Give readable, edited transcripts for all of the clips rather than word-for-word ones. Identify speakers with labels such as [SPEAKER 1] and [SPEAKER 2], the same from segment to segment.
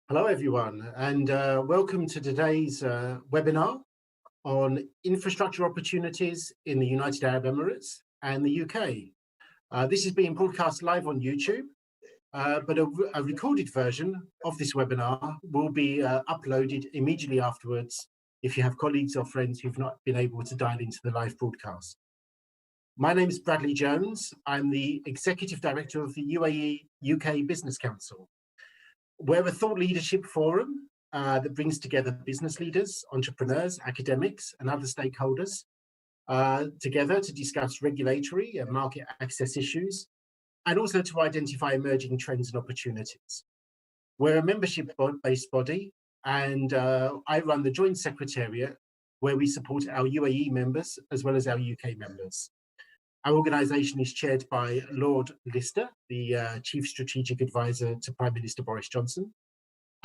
[SPEAKER 1] Hello, everyone, and welcome to today's webinar on infrastructure opportunities in the United Arab Emirates and the UK. This is being broadcast live on YouTube, but a recorded version of this webinar will be uploaded immediately afterwards if you have colleagues or friends who've not been able to dial into the live broadcast. My name is Bradley Jones. I'm the Executive Director of the UAE UK Business Council. We're a thought leadership forum that brings together business leaders, entrepreneurs, academics, and other stakeholders together to discuss regulatory and market access issues, and also to identify emerging trends and opportunities. We're a membership-based body, and I run the Joint Secretariat, where we support our UAE members as well as our UK members. Our organisation is chaired by Lord Lister, the Chief Strategic Advisor to Prime Minister Boris Johnson,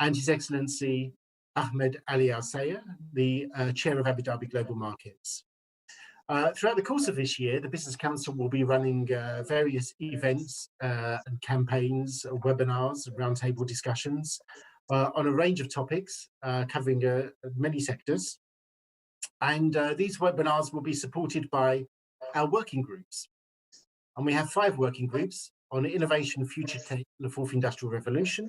[SPEAKER 1] and His Excellency Ahmed Ali Al-Sayed, the Chair of Abu Dhabi Global Markets. Throughout the course of this year, the Business Council will be running various events and campaigns, webinars, roundtable discussions on a range of topics covering many sectors. And these webinars will be supported by our working groups. And we have 5 working groups on innovation, future tech, and the fourth industrial revolution,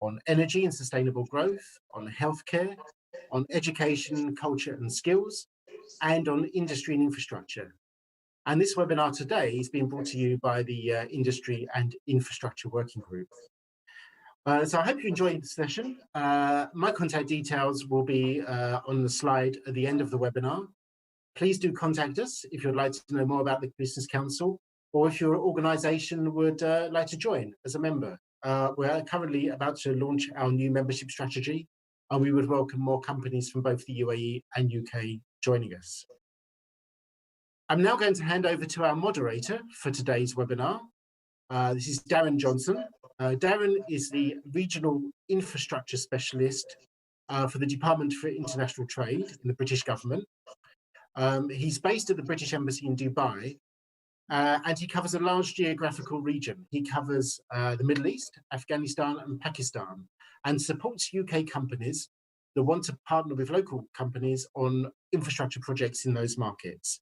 [SPEAKER 1] on energy and sustainable growth, on healthcare, on education, culture and skills, and on industry and infrastructure. And this webinar today is being brought to you by the Industry and Infrastructure Working Group. So I hope you enjoyed the session. My contact details will be on the slide at the end of the webinar. Please do contact us if you'd like to know more about the Business Council, or if your organisation would like to join as a member. We're currently about to launch our new membership strategy, and we would welcome more companies from both the UAE and UK joining us. I'm now going to hand over to our moderator for today's webinar. This is Darren Johnson. Darren is the Regional Infrastructure Specialist for the Department for International Trade in the British government. He's based at the British Embassy in Dubai, and he covers a large geographical region. He covers the Middle East, Afghanistan, and Pakistan, and supports UK companies that want to partner with local companies on infrastructure projects in those markets.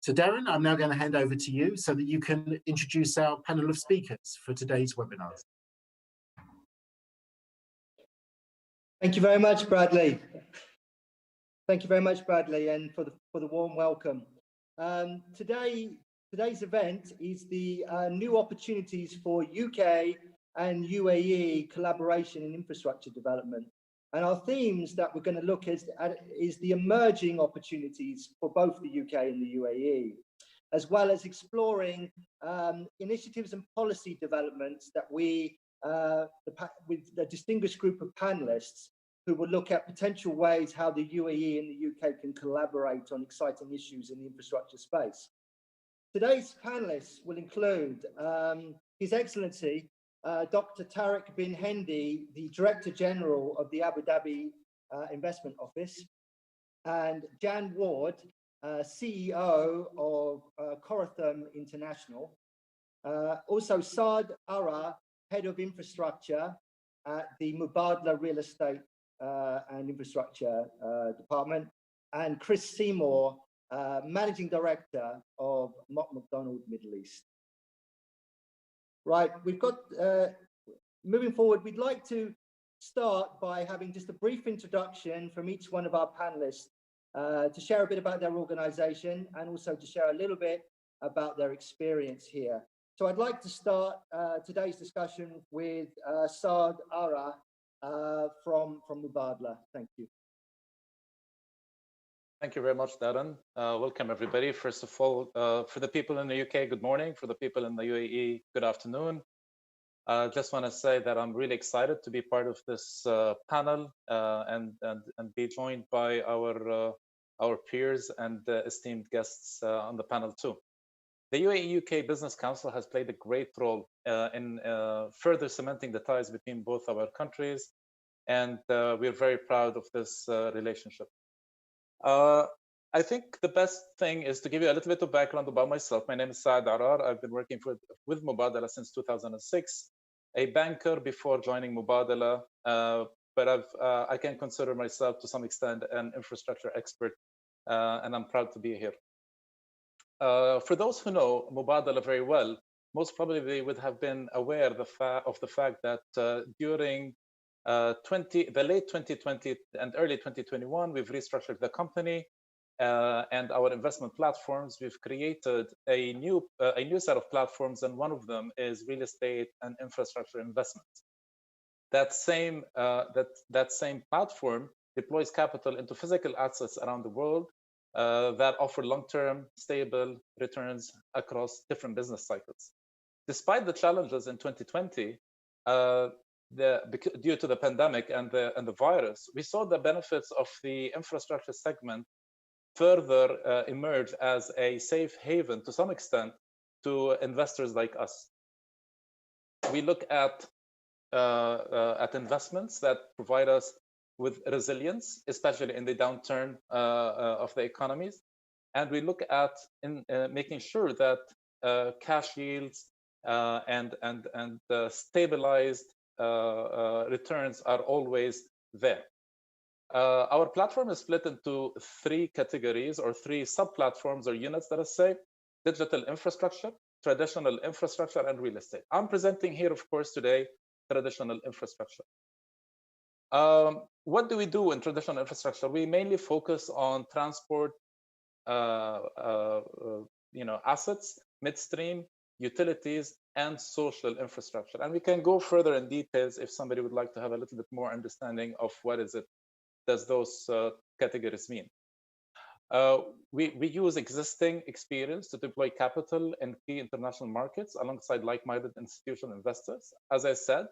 [SPEAKER 1] So Darren, I'm now going to hand over to you so that you can introduce our panel of speakers for today's webinar.
[SPEAKER 2] Thank you very much, Bradley. Thank you very much, Bradley, and for the warm welcome. Today's event is the new opportunities for UK and UAE collaboration in infrastructure development. And our themes that we're going to look at is the emerging opportunities for both the UK and the UAE, as well as exploring initiatives and policy developments that we, with a distinguished group of panelists, who will look at potential ways how the UAE and the UK can collaborate on exciting issues in the infrastructure space. Today's panelists will include His Excellency Dr. Tariq bin Hendi, the Director General of the Abu Dhabi Investment Office, and Jan Ward, CEO of Coratham International. Also Saad Ara, Head of Infrastructure at the Mubadala Real Estate and Infrastructure Department, and Chris Seymour, Managing Director of Mott MacDonald Middle East. Right, we've got, moving forward, we'd like to start by having just a brief introduction from each one of our panelists to share a bit about their organisation and also to share a little bit about their experience here. So I'd like to start today's discussion with Saad Ara from Mubadala. Thank you.
[SPEAKER 3] Thank you very much, Darren. Welcome, everybody. First of all, for the people in the UK, good morning. For the people in the UAE, good afternoon. I just want to say that I'm really excited to be part of this panel and be joined by our peers and esteemed guests on the panel too. The UAE UK Business Council has played a great role in further cementing the ties between both our countries, and we're very proud of this relationship. I think the best thing is to give you a little bit of background about myself. My name is Saad Arar. I've been working with Mubadala since 2006, a banker before joining Mubadala, but I can consider myself to some extent an infrastructure expert, and I'm proud to be here. For those who know Mubadala very well, most probably they would have been aware of the fact that during the late 2020 and early 2021, we've restructured the company and our investment platforms. We've created a new set of platforms, and one of them is real estate and infrastructure investments. That same platform deploys capital into physical assets around the world that offer long-term, stable returns across different business cycles. Despite the challenges in 2020, due to the pandemic and the virus, we saw the benefits of the infrastructure segment further emerge as a safe haven to some extent to investors like us. We look at investments that provide us with resilience, especially in the downturn of the economies, and we look at making sure that cash yields and stabilized returns are always there. Our platform is split into three categories or three sub-platforms or units, let us say: digital infrastructure, traditional infrastructure, and real estate. I'm presenting here, of course, today traditional infrastructure. What do we do in traditional infrastructure? We mainly focus on transport, assets, midstream, utilities, and social infrastructure. And we can go further in details if somebody would like to have a little bit more understanding of what does those categories mean. We use existing experience to deploy capital in key international markets alongside like-minded institutional investors. As I said,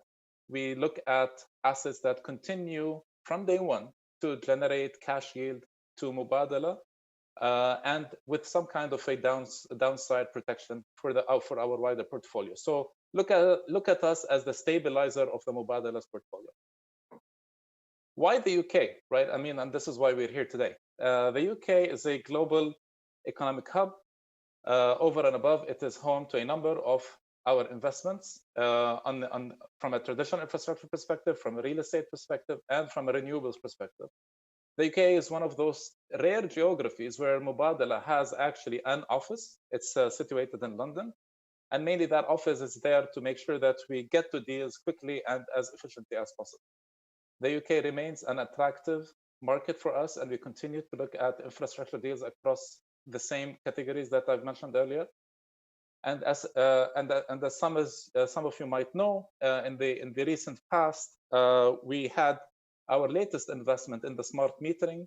[SPEAKER 3] we look at assets that continue from day one to generate cash yield to Mubadala, and with some kind of a downside protection for our wider portfolio. So look at us as the stabilizer of the Mubadala's portfolio. Why the UK, right? I mean, and this is why we're here today. The UK is a global economic hub. Over and above, it is home to a number of our investments from a traditional infrastructure perspective, from a real estate perspective, and from a renewables perspective. The UK is one of those rare geographies where Mubadala has actually an office. It's situated in London, and mainly that office is there to make sure that we get to deals quickly and as efficiently as possible. The UK remains an attractive market for us, and we continue to look at infrastructure deals across the same categories that I've mentioned earlier. And as some of you might know, in the recent past, we had our latest investment in the smart metering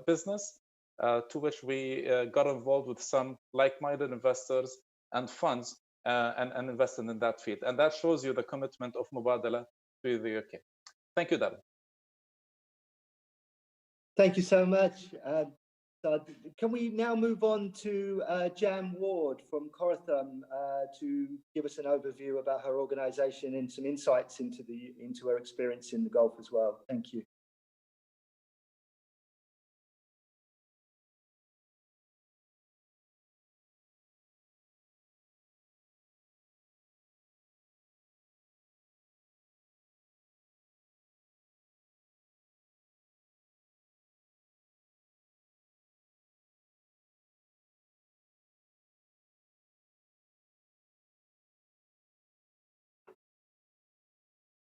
[SPEAKER 3] business, to which we got involved with some like-minded investors and funds and invested in that field. And that shows you the commitment of Mubadala to the UK. Thank you, Darren.
[SPEAKER 2] Thank you so much. Can we now move on to Jan Ward from Corathum to give us an overview about her organisation and some insights into her experience in the Gulf as well? Thank you.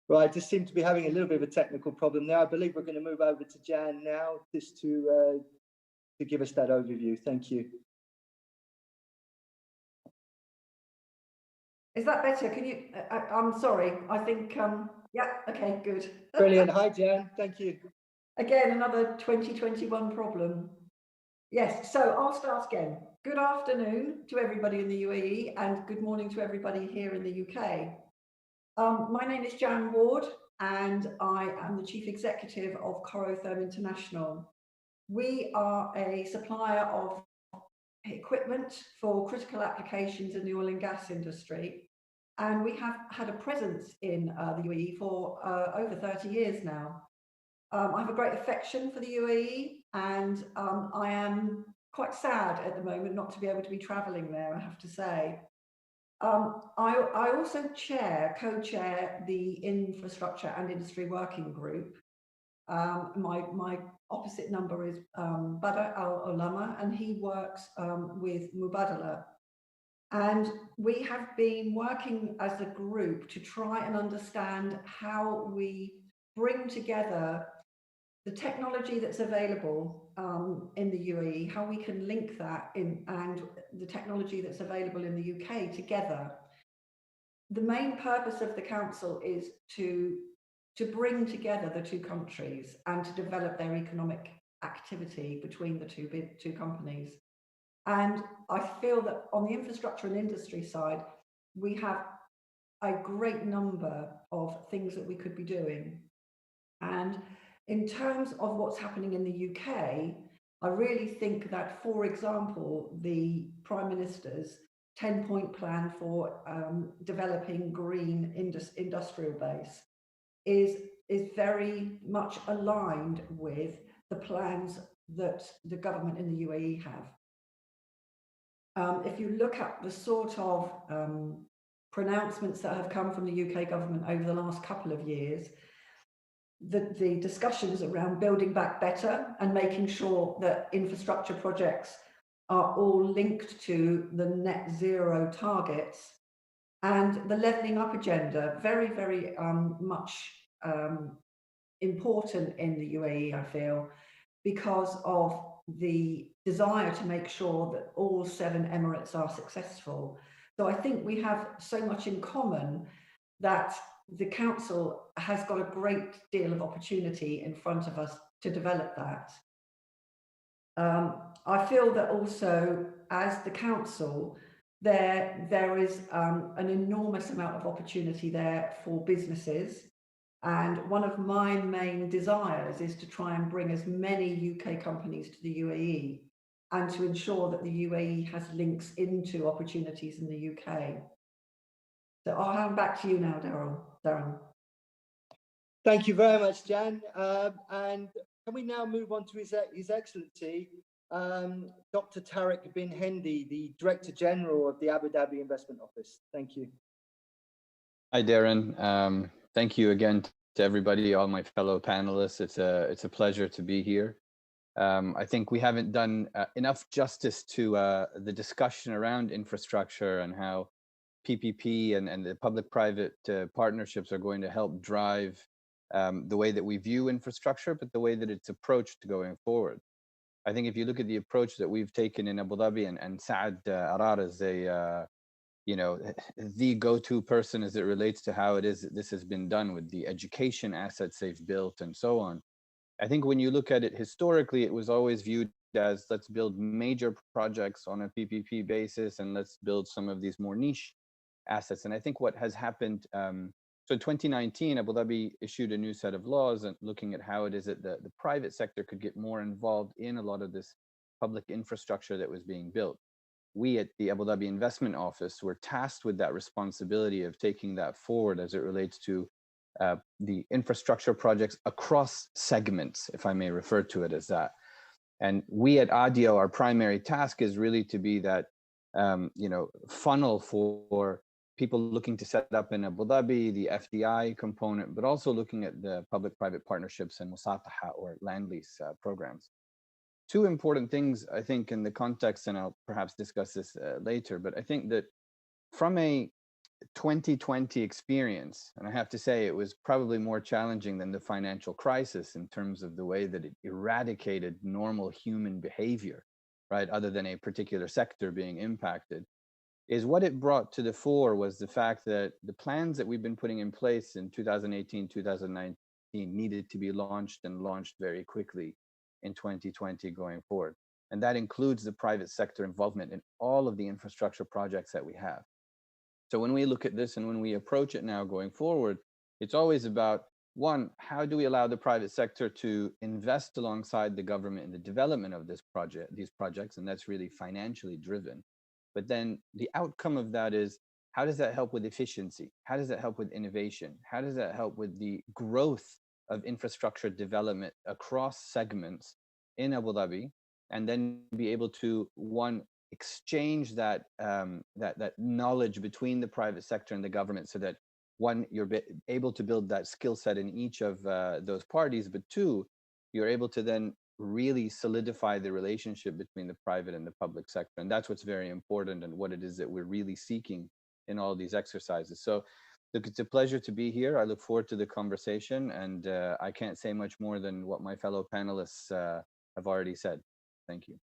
[SPEAKER 2] Right, just seem to be having a little bit of a technical problem now. I believe we're going to move over to Jan now, just to give us that overview. Thank you.
[SPEAKER 4] Is that better? Can you? I'm sorry. I think. Yeah. Okay. Good.
[SPEAKER 2] Brilliant. Hi, Jan. Thank you.
[SPEAKER 4] Again, another 2021 problem. Yes. So I'll start again. Good afternoon to everybody in the UAE, and good morning to everybody here in the UK. My name is Jan Ward, and I am the Chief Executive of Corathum International. We are a supplier of equipment for critical applications in the oil and gas industry, and we have had a presence in the UAE for over 30 years now. I have a great affection for the UAE, and I am quite sad at the moment not to be able to be travelling there, I have to say. I also co-chair the Infrastructure and Industry Working Group, My opposite number is Badr Al Ulama, and he works with Mubadala. And we have been working as a group to try and understand how we bring together the technology that's available in the UAE, how we can link that in, and the technology that's available in the UK together. The main purpose of the council is to bring together the two countries and to develop their economic activity between the two companies. And I feel that on the infrastructure and industry side, we have a great number of things that we could be doing. And in terms of what's happening in the UK, I really think that, for example, the Prime Minister's 10-point plan for developing green industrial base is very much aligned with the plans that the government in the UAE have. If you look at the sort of pronouncements that have come from the UK government over the last couple of years, the discussions around building back better and making sure that infrastructure projects are all linked to the net zero targets, and the levelling up agenda, very, very much important in the UAE, I feel, because of the desire to make sure that all 7 Emirates are successful. So I think we have so much in common that the council has got a great deal of opportunity in front of us to develop that. I feel that also, as the council, there is an enormous amount of opportunity there for businesses. And one of my main desires is to try and bring as many UK companies to the UAE and to ensure that the UAE has links into opportunities in the UK. So I'll hand back to you now, Darren.
[SPEAKER 2] Thank you very much, Jan. And can we now move on to His Excellency, Dr. Tariq bin Hendi, the Director General of the Abu Dhabi Investment Office. Thank you.
[SPEAKER 5] Hi, Darren. Thank you again to everybody, all my fellow panelists. It's a pleasure to be here. I think we haven't done enough justice to the discussion around infrastructure and how PPP and the public-private partnerships are going to help drive the way that we view infrastructure, but the way that it's approached going forward. I think if you look at the approach that we've taken in Abu Dhabi, and Saad Arar is the go-to person as it relates to how it is that this has been done with the education assets they've built and so on. I think when you look at it historically, it was always viewed as, let's build major projects on a PPP basis and let's build some of these more niche assets. And I think what has happened, so in 2019, Abu Dhabi issued a new set of laws and looking at how it is that the private sector could get more involved in a lot of this public infrastructure that was being built. We at the Abu Dhabi Investment Office were tasked with that responsibility of taking that forward as it relates to the infrastructure projects across segments, if I may refer to it as that. And we at ADIO, our primary task is really to be that funnel for people looking to set up in Abu Dhabi, the FDI component, but also looking at the public-private partnerships and musataha or land lease programs. Two important things, I think, in the context, and I'll perhaps discuss this later, but I think that from a 2020 experience, and I have to say it was probably more challenging than the financial crisis in terms of the way that it eradicated normal human behavior, right, other than a particular sector being impacted, is what it brought to the fore was the fact that the plans that we've been putting in place in 2018, 2019 needed to be launched and launched very quickly in 2020 going forward. And that includes the private sector involvement in all of the infrastructure projects that we have. So when we look at this and when we approach it now going forward, it's always about, one, how do we allow the private sector to invest alongside the government in the development of these projects, and that's really financially driven. But then the outcome of that is, how does that help with efficiency? How does that help with innovation? How does that help with the growth of infrastructure development across segments in Abu Dhabi, and then be able to, one, exchange that knowledge between the private sector and the government so that one, you're able to build that skill set in each of those parties, but two, you're able to then really solidify the relationship between the private and the public sector. And that's what's very important and what it is that we're really seeking in all these exercises. So look, it's a pleasure to be here. I look forward to the conversation, and I can't say much more than what my fellow panelists have already said. Thank you.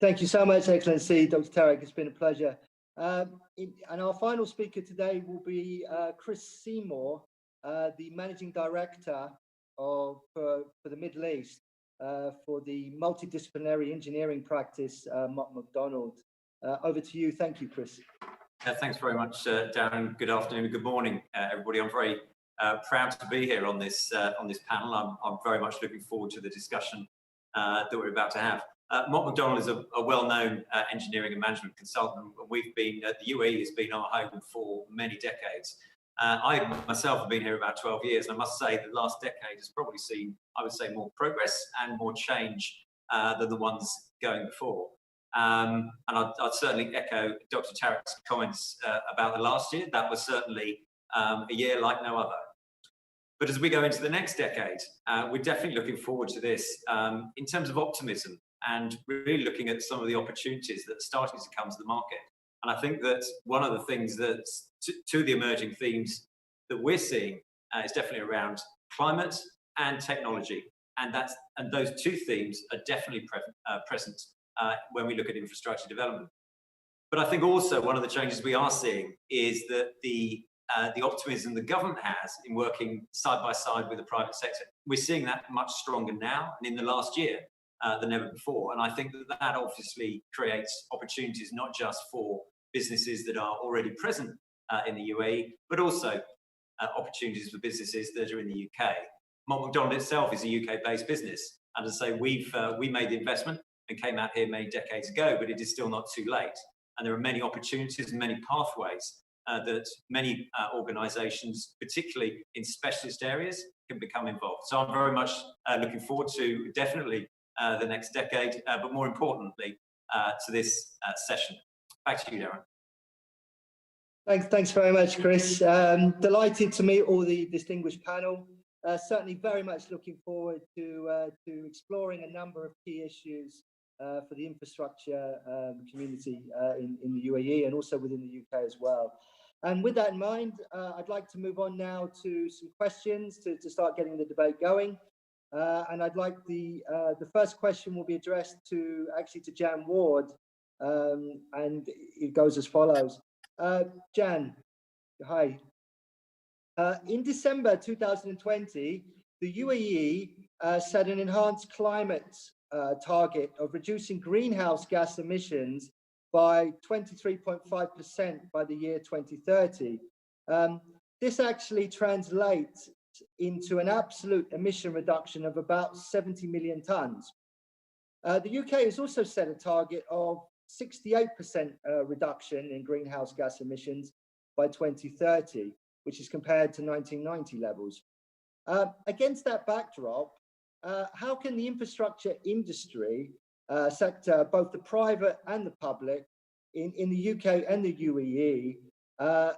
[SPEAKER 2] Thank you so much, Excellency, Dr. Tarek. It's been a pleasure. And our final speaker today will be Chris Seymour, the Managing Director for the Middle East for the multidisciplinary engineering practice, Mott MacDonald. Over to you. Thank you, Chris.
[SPEAKER 6] Thanks very much, Darren. Good afternoon and good morning, everybody. I'm very proud to be here on this panel. I'm very much looking forward to the discussion that we're about to have. Mott MacDonald is a well-known engineering and management consultant. We've been, the UAE has been our home for many decades. I myself have been here about 12 years, and I must say the last decade has probably seen, I would say, more progress and more change than the ones going before. And I'd certainly echo Dr. Tarek's comments about the last year. That was certainly a year like no other. But as we go into the next decade, we're definitely looking forward to this in terms of optimism and really looking at some of the opportunities that are starting to come to the market. And I think that one of the things that, two of the emerging themes that we're seeing is definitely around climate and technology. And those two themes are definitely present when we look at infrastructure development. But I think also one of the changes we are seeing is that the optimism the government has in working side by side with the private sector, we're seeing that much stronger now and in the last year than ever before. And I think that that obviously creates opportunities not just for businesses that are already present in the UAE, but also opportunities for businesses that are in the UK. Mott MacDonald itself is a UK-based business. And as I say, we made the investment and came out here many decades ago, but it is still not too late. And there are many opportunities and many pathways that many organisations, particularly in specialist areas, can become involved. So I'm very much looking forward to definitely the next decade, but more importantly, to this session. Back to you, Darren.
[SPEAKER 2] Thanks very much, Chris. Delighted to meet all the distinguished panel. Certainly very much looking forward to exploring a number of key issues for the infrastructure community in the UAE and also within the UK as well. And with that in mind, I'd like to move on now to some questions to start getting the debate going. And I'd like the first question will be addressed to Jan Ward, and it goes as follows. Jan, hi. In December 2020, the UAE set an enhanced climate target of reducing greenhouse gas emissions by 23.5% by the year 2030. This actually translates into an absolute emission reduction of about 70 million tonnes. The UK has also set a target of 68% reduction in greenhouse gas emissions by 2030, which is compared to 1990 levels. Against that backdrop, how can the infrastructure industry sector, both the private and the public, in the UK and the UAE,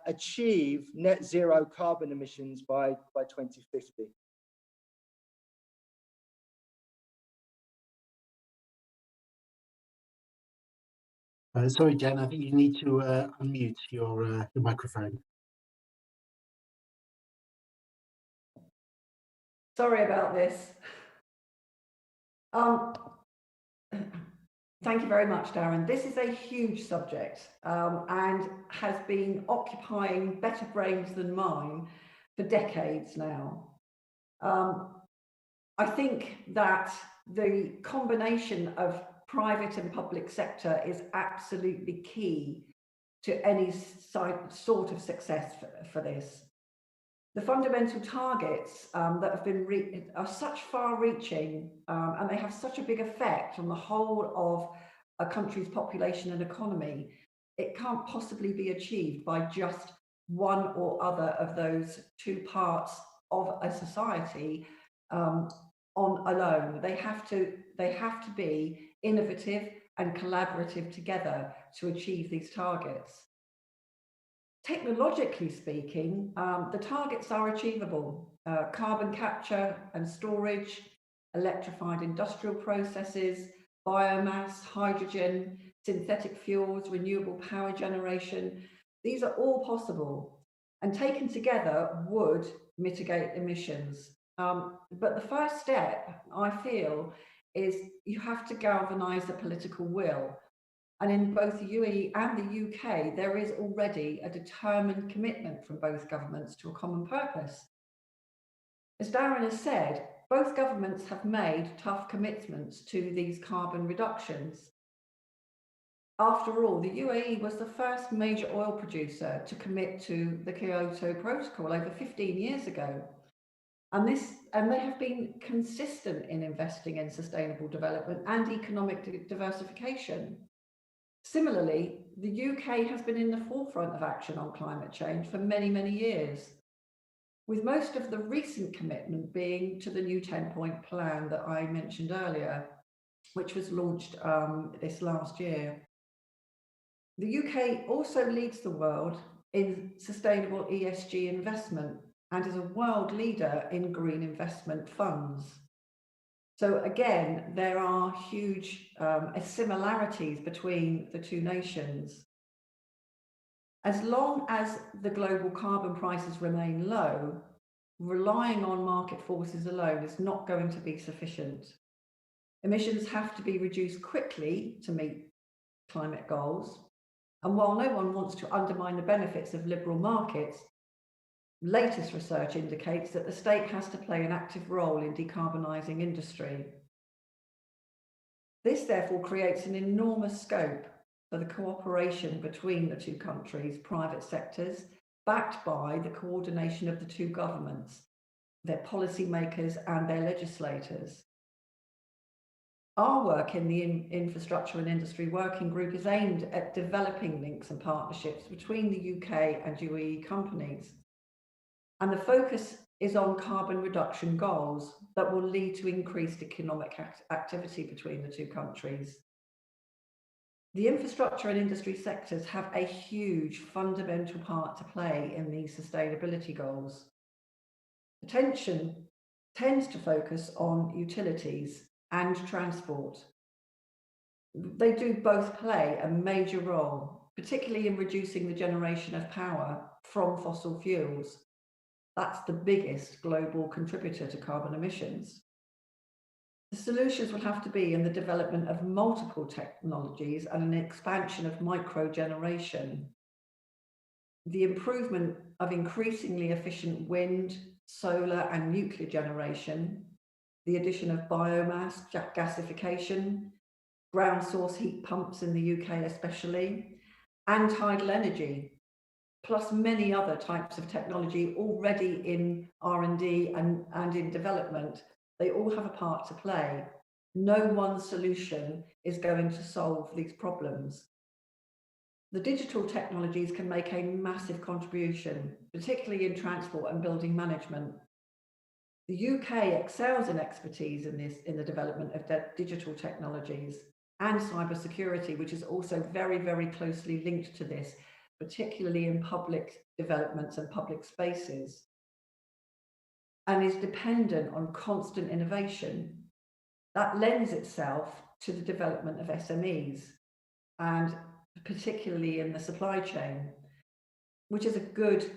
[SPEAKER 2] achieve net zero carbon emissions by 2050?
[SPEAKER 1] Sorry, Jan, I think you need to unmute your microphone.
[SPEAKER 4] Sorry about this. Thank you very much, Darren. This is a huge subject and has been occupying better brains than mine for decades now. I think that the combination of private and public sector is absolutely key to any sort of success for this. The fundamental targets that have been are such far-reaching and they have such a big effect on the whole of a country's population and economy. It can't possibly be achieved by just one or other of those two parts of a society on alone. They have to be innovative and collaborative together to achieve these targets. Technologically speaking, the targets are achievable. Carbon capture and storage, electrified industrial processes, biomass, hydrogen, synthetic fuels, renewable power generation. These are all possible and taken together would mitigate emissions. But the first step, I feel, is you have to galvanise the political will. And in both the UAE and the UK, there is already a determined commitment from both governments to a common purpose. As Darren has said, both governments have made tough commitments to these carbon reductions. After all, the UAE was the first major oil producer to commit to the Kyoto Protocol over 15 years ago. And they have been consistent in investing in sustainable development and economic diversification. Similarly, the UK has been in the forefront of action on climate change for many, many years, with most of the recent commitment being to the new 10-point plan that I mentioned earlier, which was launched this last year. The UK also leads the world in sustainable ESG investment and is a world leader in green investment funds. So again, there are huge similarities between the two nations. As long as the global carbon prices remain low, relying on market forces alone is not going to be sufficient. Emissions have to be reduced quickly to meet climate goals. And while no one wants to undermine the benefits of liberal markets, latest research indicates that the state has to play an active role in decarbonising industry. This therefore creates an enormous scope for the cooperation between the two countries' private sectors, backed by the coordination of the two governments, their policymakers and their legislators. Our work in the Infrastructure and Industry Working Group is aimed at developing links and partnerships between the UK and UAE companies. And the focus is on carbon reduction goals that will lead to increased economic activity between the two countries. The infrastructure and industry sectors have a huge fundamental part to play in these sustainability goals. Attention tends to focus on utilities and transport. They do both play a major role, particularly in reducing the generation of power from fossil fuels. That's the biggest global contributor to carbon emissions. The solutions will have to be in the development of multiple technologies and an expansion of microgeneration. The improvement of increasingly efficient wind, solar and nuclear generation, the addition of biomass, gasification, ground source heat pumps in the UK especially, and tidal energy, plus many other types of technology already in R&D and in development. They all have a part to play. No one solution is going to solve these problems. The digital technologies can make a massive contribution, particularly in transport and building management. The UK excels in expertise in the development of digital technologies and cybersecurity, which is also very, very closely linked to this, particularly in public developments and public spaces, and is dependent on constant innovation. That lends itself to the development of SMEs, and particularly in the supply chain, which is a good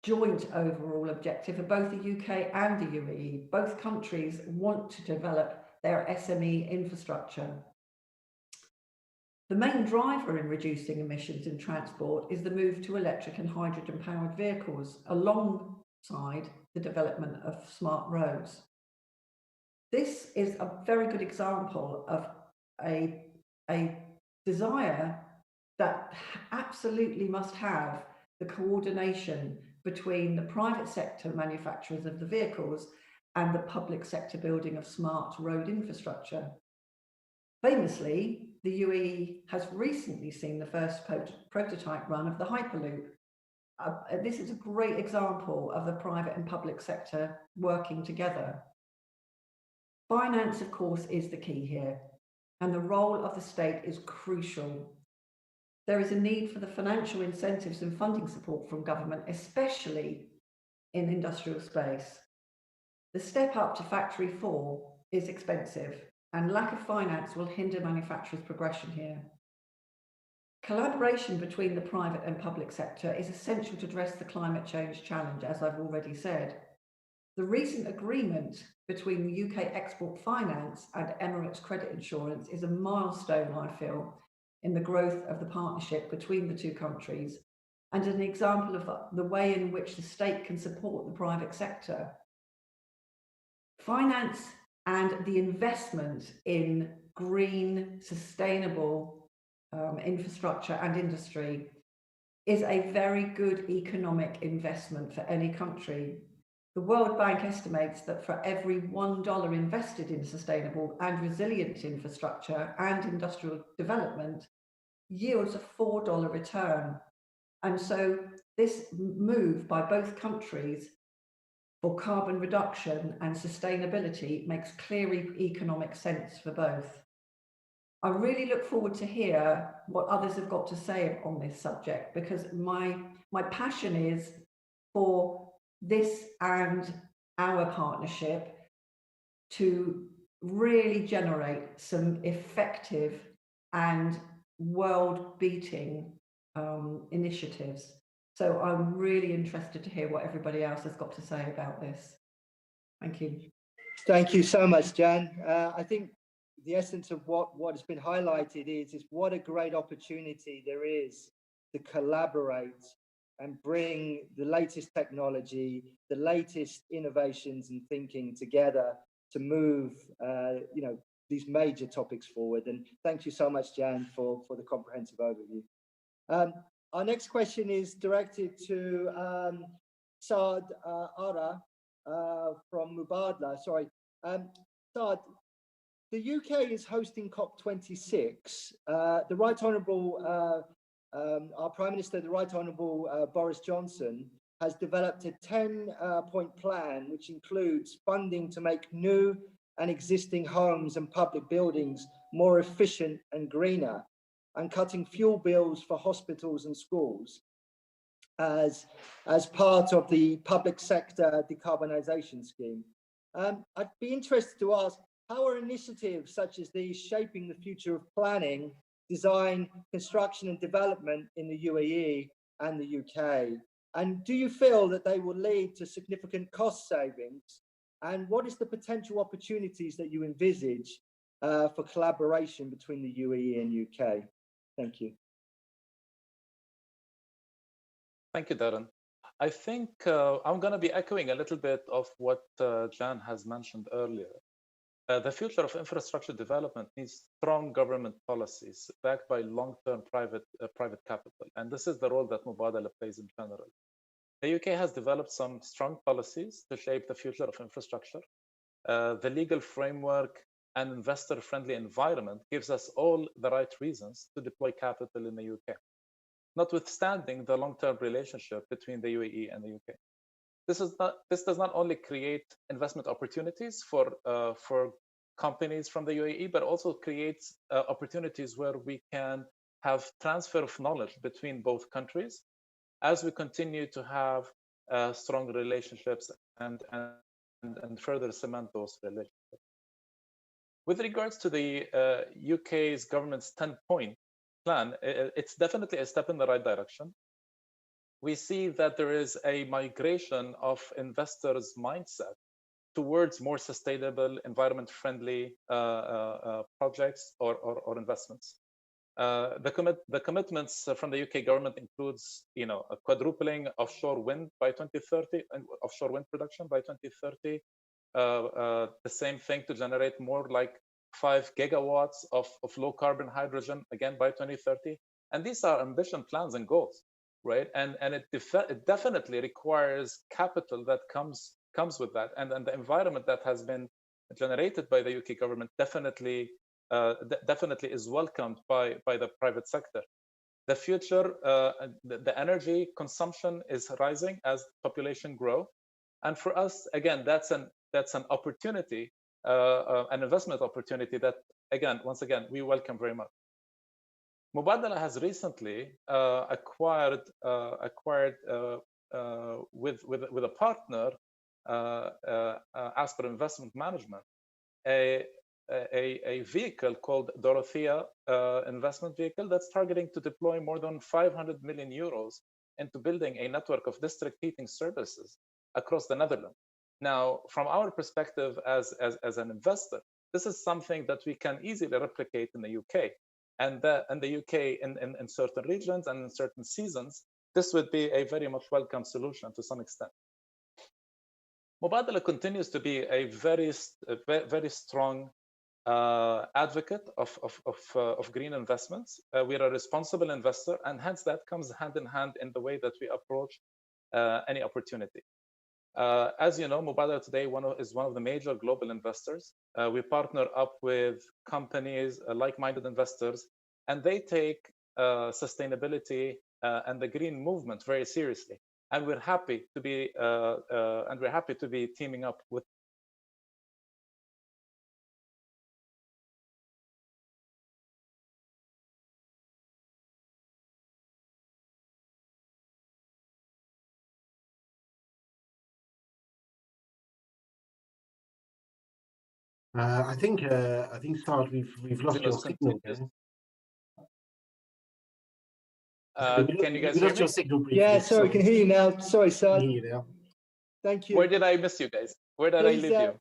[SPEAKER 4] joint overall objective for both the UK and the UAE. Both countries want to develop their SME infrastructure. The main driver in reducing emissions in transport is the move to electric and hydrogen powered vehicles alongside the development of smart roads. This is a very good example of a desire that absolutely must have the coordination between the private sector manufacturers of the vehicles and the public sector building of smart road infrastructure. Famously, the UAE has recently seen the first prototype run of the Hyperloop. This is a great example of the private and public sector working together. Finance, of course, is the key here, and the role of the state is crucial. there is a need for the financial incentives and funding support from government, especially in industrial space. The step up to Factory 4 is expensive, and lack of finance will hinder manufacturers' progression here. Collaboration between the private and public sector is essential to address the climate change challenge, as I've already said. The recent agreement between UK Export Finance and Emirates Credit Insurance is a milestone, I feel, in the growth of the partnership between the two countries, and an example of the way in which the state can support the private sector. Finance and the investment in green, sustainable infrastructure and industry is a very good economic investment for any country. The World Bank estimates that for every $1 invested in sustainable and resilient infrastructure and industrial development yields a $4 return. And so this move by both countries for carbon reduction and sustainability makes clear economic sense for both. I really look forward to hear what others have got to say on this subject, because my passion is for this and our partnership to really generate some effective and world-beating initiatives. So I'm really interested to hear what everybody else has got to say about this. Thank you.
[SPEAKER 2] Thank you so much, Jan. I think the essence of what has been highlighted is what a great opportunity there is to collaborate and bring the latest technology, the latest innovations and thinking together to move these major topics forward. And thank you so much, Jan, for the comprehensive overview. Our next question is directed to Saad Ara from Mubadala. Sorry, Saad, the UK is hosting COP26. The Right Honourable, our Prime Minister, the Right Honourable Boris Johnson, has developed a 10-point plan which includes funding to make new and existing homes and public buildings more efficient and greener, and cutting fuel bills for hospitals and schools as part of the public sector decarbonisation scheme. I'd be interested to ask, how are initiatives such as these shaping the future of planning, design, construction and development in the UAE and the UK? And do you feel that they will lead to significant cost savings? And what is the potential opportunities that you envisage for collaboration between the UAE and UK? Thank you.
[SPEAKER 3] Thank you, Darren. I think I'm going to be echoing a little bit of what Jan has mentioned earlier. The future of infrastructure development needs strong government policies backed by long-term private capital. And this is the role that Mubadala plays in general. The UK has developed some strong policies to shape the future of infrastructure. The legal framework and investor-friendly environment gives us all the right reasons to deploy capital in the UK, notwithstanding the long-term relationship between the UAE and the UK. This does not only create investment opportunities for companies from the UAE, but also creates opportunities where we can have transfer of knowledge between both countries as we continue to have strong relationships and further cement those relationships. With regards to the UK's government's 10-point plan, it's definitely a step in the right direction. We see that there is a migration of investors' mindset towards more sustainable, environment-friendly projects or investments. The commitments from the UK government includes, a quadrupling offshore wind by 2030 and offshore wind production by 2030. The same thing to generate more like 5 gigawatts of low carbon hydrogen again by 2030. And these are ambition plans and goals, right? And it definitely requires capital that comes with that, and the environment that has been generated by the UK government definitely is welcomed by the private sector. The future, the energy consumption is rising as population grow, and for us, again, that's an opportunity, an investment opportunity that, once again, we welcome very much. Mubadala has recently acquired with a partner, Asper Investment Management, a vehicle called Dorothea investment vehicle that's targeting to deploy more than 500 million euros into building a network of district heating services across the Netherlands. Now, from our perspective as an investor, this is something that we can easily replicate in the UK. And the UK in certain regions and in certain seasons, this would be a very much welcome solution to some extent. Mubadala continues to be a very strong advocate of green investments. We are a responsible investor, and hence that comes hand in hand in the way that we approach any opportunity. As you know, Mubadala today is one of the major global investors. We partner up with companies, like-minded investors, and they take sustainability and the green movement very seriously. And we're happy to be teaming up with.
[SPEAKER 1] I think Saad, we've lost your signal there.
[SPEAKER 3] Can you guys hear me?
[SPEAKER 1] Lost your signal briefly.
[SPEAKER 2] Yeah, sorry, we can hear you now. Sorry, Saad.
[SPEAKER 1] Can hear you now.
[SPEAKER 2] Thank you.
[SPEAKER 3] Where did I miss you guys? Where did I leave you?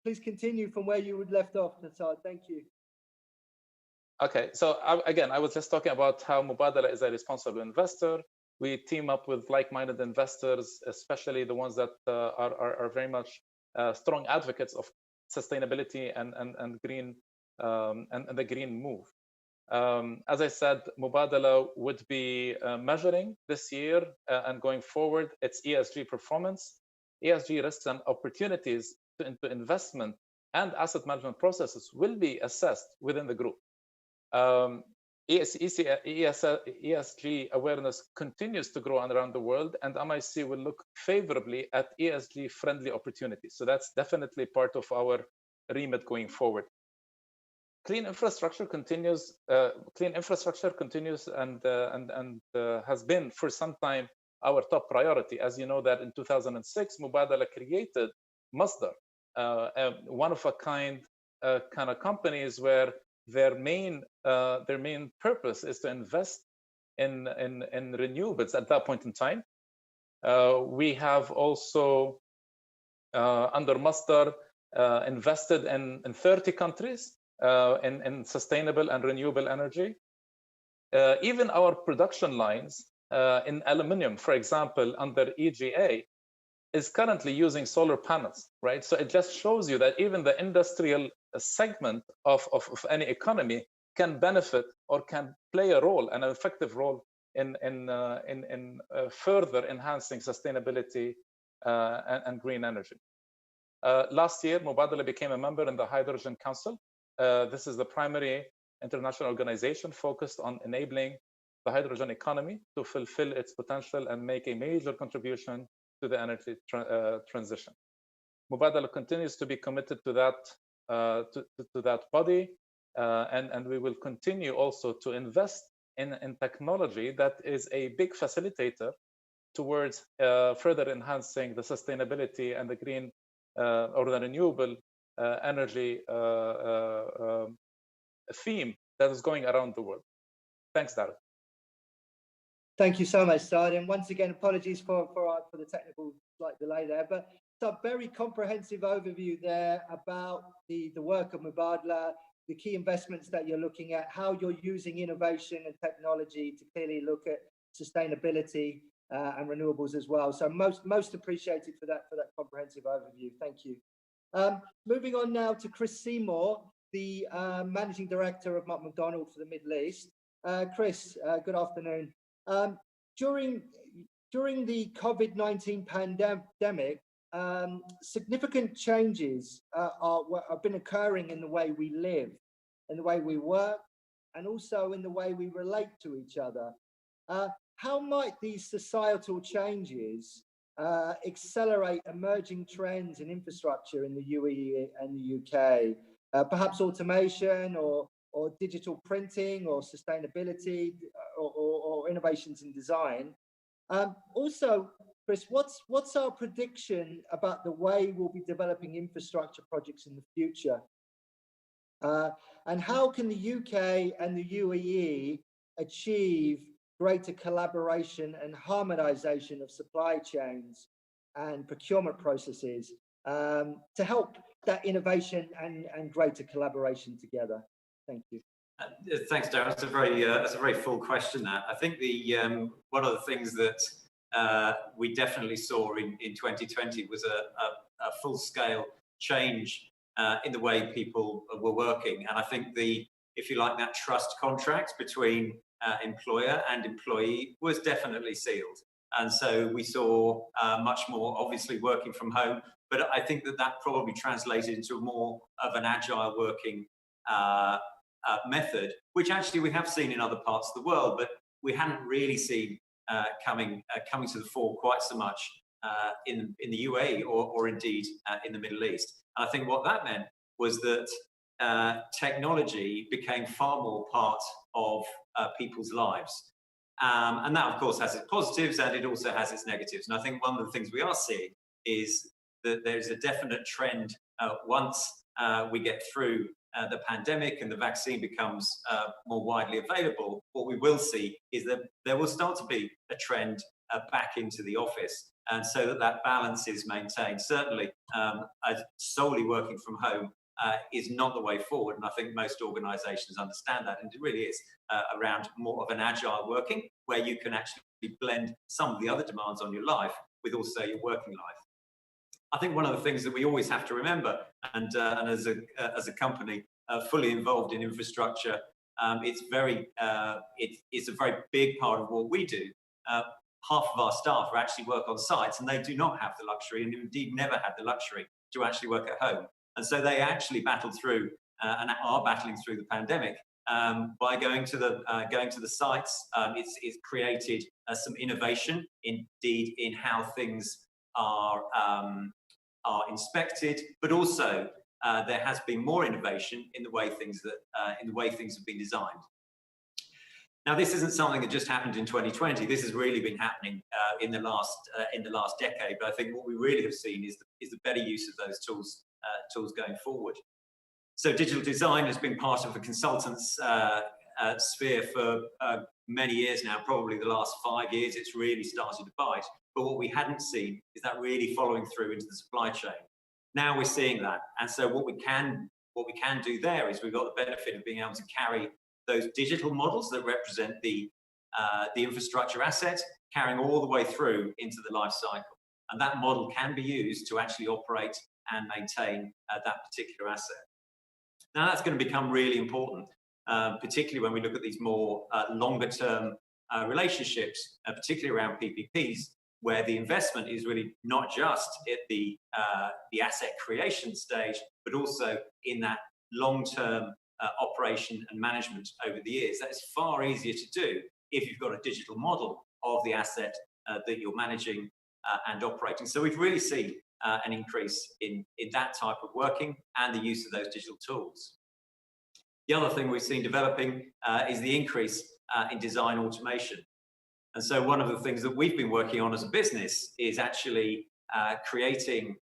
[SPEAKER 2] Please continue from where you would left off, Saad. Thank you.
[SPEAKER 3] Okay, so again, I was just talking about how Mubadala is a responsible investor. We team up with like-minded investors, especially the ones that are very much strong advocates of sustainability and green and the green move. As I said, Mubadala would be measuring this year and going forward its ESG performance, ESG risks and opportunities into investment and asset management processes will be assessed within the group. ESG awareness continues to grow around the world, and MIC will look favorably at ESG-friendly opportunities. So that's definitely part of our remit going forward. Clean infrastructure continues and has been for some time our top priority. As you know, that in 2006, Mubadala created Masdar, one of a kind of companies where their main purpose is to invest in renewables at that point in time. We have also under Masdar invested in 30 countries in sustainable and renewable energy. Even our production lines in aluminium, for example, under EGA, is currently using solar panels, right? So it just shows you that even the industrial segment of any economy can benefit or can play a role, an effective role in further enhancing sustainability and green energy. Last year, Mubadala became a member in the Hydrogen Council. This is the primary international organization focused on enabling the hydrogen economy to fulfill its potential and make a major contribution to the energy transition. Mubadala continues to be committed to that body, and we will continue also to invest in technology that is a big facilitator towards further enhancing the sustainability and the green or the renewable energy theme that is going around the world. Thanks, Darren.
[SPEAKER 2] Thank you so much, Saad. And once again, apologies for the technical slight delay there, but it's a very comprehensive overview there about the work of Mubadala, the key investments that you're looking at, how you're using innovation and technology to clearly look at sustainability and renewables as well. So most appreciated for that comprehensive overview. Thank you. Moving on now to Chris Seymour, the Managing Director of McDonald for the Middle East. Chris, good afternoon. During the COVID-19 pandemic, significant changes have been occurring in the way we live, in the way we work, and also in the way we relate to each other. How might these societal changes accelerate emerging trends in infrastructure in the UAE and the UK? Perhaps automation or or digital printing or sustainability or innovations in design. Also, Chris, what's our prediction about the way we'll be developing infrastructure projects in the future? And how can the UK and the UAE achieve greater collaboration and harmonization of supply chains and procurement processes to help that innovation and greater collaboration together? Thank you.
[SPEAKER 6] Thanks, Darren. That's a very full question. That I think one of the things that we definitely saw in 2020 was a full-scale change in the way people were working, and I think if you like, that trust contract between employer and employee was definitely sealed, and so we saw much more obviously working from home. But I think that probably translated into more of an agile working method, which actually we have seen in other parts of the world, but we hadn't really seen coming to the fore quite so much in the UAE or indeed in the Middle East. And I think what that meant was that technology became far more part of people's lives. And that, of course, has its positives and it also has its negatives. And I think one of the things we are seeing is that there's a definite trend once we get through the pandemic and the vaccine becomes more widely available. What we will see is that there will start to be a trend back into the office, and so that balance is maintained. Certainly, solely working from home is not the way forward, and I think most organisations understand that, and it really is around more of an agile working, where you can actually blend some of the other demands on your life with also your working life. I think one of the things that we always have to remember, and as a company fully involved in infrastructure, it's a very big part of what we do. Half of our staff actually work on sites, and they do not have the luxury, and indeed never had the luxury, to actually work at home. And so they actually battled through and are battling through the pandemic by going to the sites. It's created some innovation, indeed, in how things are inspected, but also there has been more innovation in the way things have been designed. Now, this isn't something that just happened in 2020. This has really been happening in the last decade. But I think what we really have seen is the better use of those tools going forward. So digital design has been part of the consultants' sphere for many years now. Probably the last 5 years, it's really started to bite. But what we hadn't seen is that really following through into the supply chain. Now we're seeing that, and so what we can do there is we've got the benefit of being able to carry those digital models that represent the infrastructure asset, carrying all the way through into the life cycle, and that model can be used to actually operate and maintain that particular asset. Now that's going to become really important, particularly when we look at these more longer-term relationships, particularly around PPPs, where the investment is really not just at the asset creation stage, but also in that long-term operation and management over the years. That is far easier to do if you've got a digital model of the asset that you're managing and operating. So we've really seen an increase in that type of working and the use of those digital tools. The other thing we've seen developing is the increase in design automation. And so one of the things that we've been working on as a business is actually creating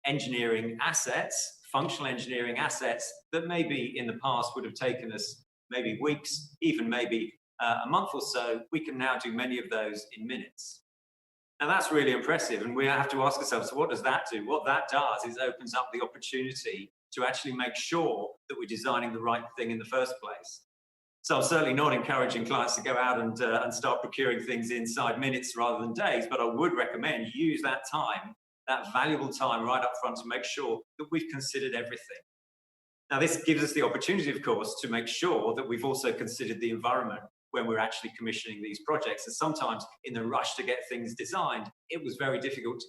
[SPEAKER 6] engineering assets, functional engineering assets that maybe in the past would have taken us maybe weeks, even maybe a month or so. We can now do many of those in minutes. Now that's really impressive, and we have to ask ourselves, so what does that do? What that does is opens up the opportunity to actually make sure that we're designing the right thing in the first place. So I'm certainly not encouraging clients to go out and start procuring things inside minutes rather than days, but I would recommend use that time, that valuable time right up front, to make sure that we've considered everything. Now this gives us the opportunity, of course, to make sure that we've also considered the environment when we're actually commissioning these projects. And sometimes in the rush to get things designed, it was very difficult to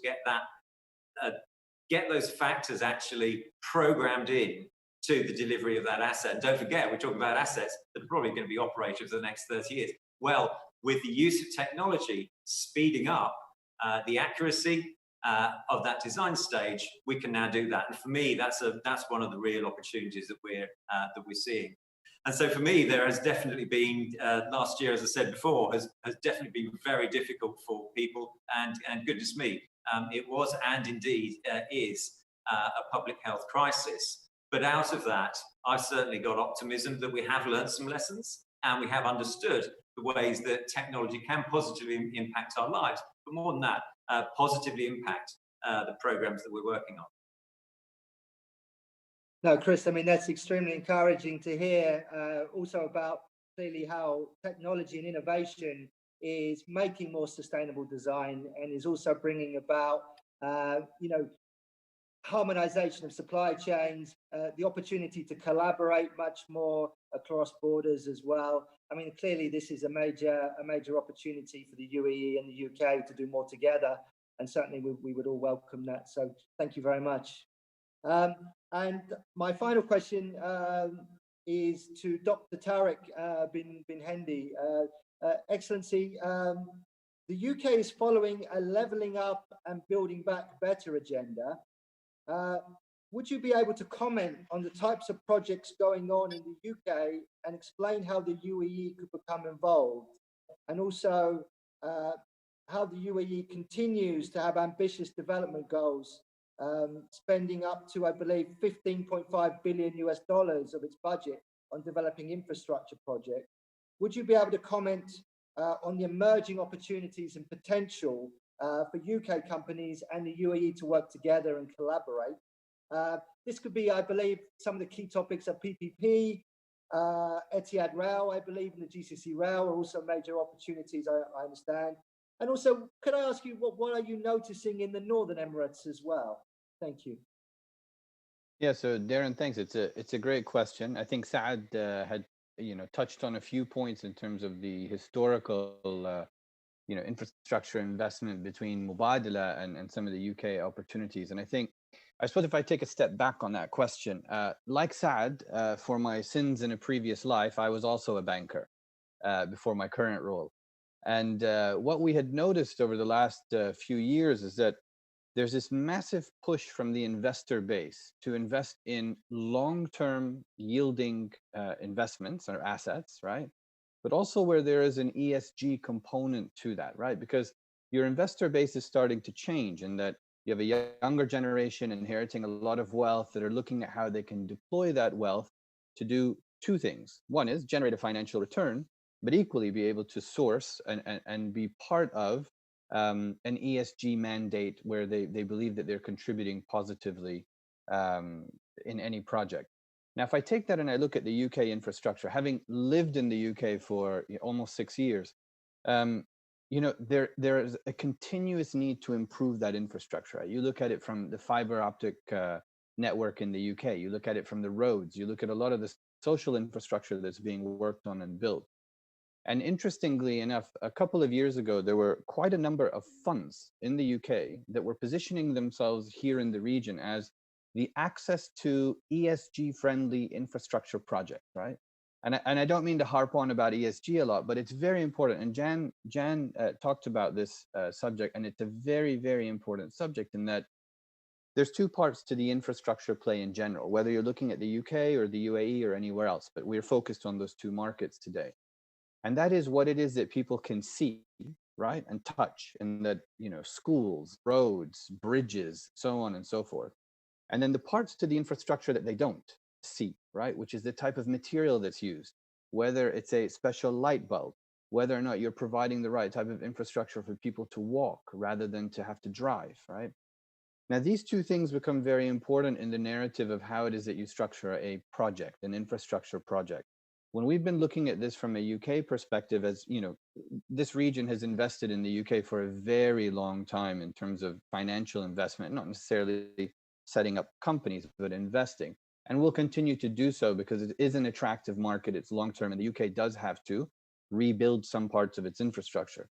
[SPEAKER 6] get those factors actually programmed in to the delivery of that asset. And don't forget, we're talking about assets that are probably going to be operated for the next 30 years. Well, with the use of technology speeding up the accuracy of that design stage, we can now do that. And for me, that's one of the real opportunities that we're seeing. And so for me, there has definitely been, last year, as I said before, has definitely been very difficult for people. And goodness me, it was and indeed is a public health crisis. But out of that, I've certainly got optimism that we have learned some lessons and we have understood the ways that technology can positively impact our lives. But more than that, positively impact the programs that we're working on.
[SPEAKER 2] No, Chris, I mean, that's extremely encouraging to hear. Also about clearly how technology and innovation is making more sustainable design and is also bringing about, harmonization of supply chains, the opportunity to collaborate much more across borders as well. I mean, clearly this is a major opportunity for the UAE and the UK to do more together. And certainly we would all welcome that. So thank you very much. And my final question is to Dr. Tariq bin Hendi. Excellency, the UK is following a levelling up and building back better agenda. Would you be able to comment on the types of projects going on in the UK and explain how the UAE could become involved? And also how the UAE continues to have ambitious development goals, spending up to, I believe, $15.5 billion of its budget on developing infrastructure projects. Would you be able to comment on the emerging opportunities and potential for UK companies and the UAE to work together and collaborate? This could be, I believe, some of the key topics are PPP, Etihad Rail, I believe, and the GCC Rail are also major opportunities, I understand. And also, could I ask you, what are you noticing in the Northern Emirates as well? Thank you.
[SPEAKER 5] Yeah, so Darren, thanks. It's a great question. I think Saad had touched on a few points in terms of the historical infrastructure investment between Mubadala and some of the UK opportunities. And I suppose if I take a step back on that question, like Saad, for my sins in a previous life, I was also a banker before my current role. And what we had noticed over the last few years is that there's this massive push from the investor base to invest in long-term yielding investments or assets, right? But also where there is an ESG component to that, right? Because your investor base is starting to change in that you have a younger generation inheriting a lot of wealth that are looking at how they can deploy that wealth to do two things. One is generate a financial return, but equally be able to source and be part of an ESG mandate where they believe that they're contributing positively in any project. Now, if I take that and I look at the UK infrastructure, having lived in the UK for almost 6 years, there is a continuous need to improve that infrastructure. Right? You look at it from the fiber optic network in the UK, you look at it from the roads, you look at a lot of the social infrastructure that's being worked on and built. And interestingly enough, a couple of years ago, there were quite a number of funds in the UK that were positioning themselves here in the region as the access to ESG-friendly infrastructure project, right? And I don't mean to harp on about ESG a lot, but it's very important. And Jan talked about this subject, and it's a very, very important subject in that there's two parts to the infrastructure play in general, whether you're looking at the UK or the UAE or anywhere else, but we're focused on those two markets today. And that is what it is that people can see, right, and touch, and that, schools, roads, bridges, so on and so forth. And then the parts to the infrastructure that they don't see, right, which is the type of material that's used, whether it's a special light bulb, whether or not you're providing the right type of infrastructure for people to walk rather than to have to drive, right? Now, these two things become very important in the narrative of how it is that you structure a project, an infrastructure project. When we've been looking at this from a UK perspective, as this region has invested in the UK for a very long time in terms of financial investment, not necessarily setting up companies, but investing. And we'll continue to do so because it is an attractive market. It's long-term, and the UK does have to rebuild some parts of its infrastructure.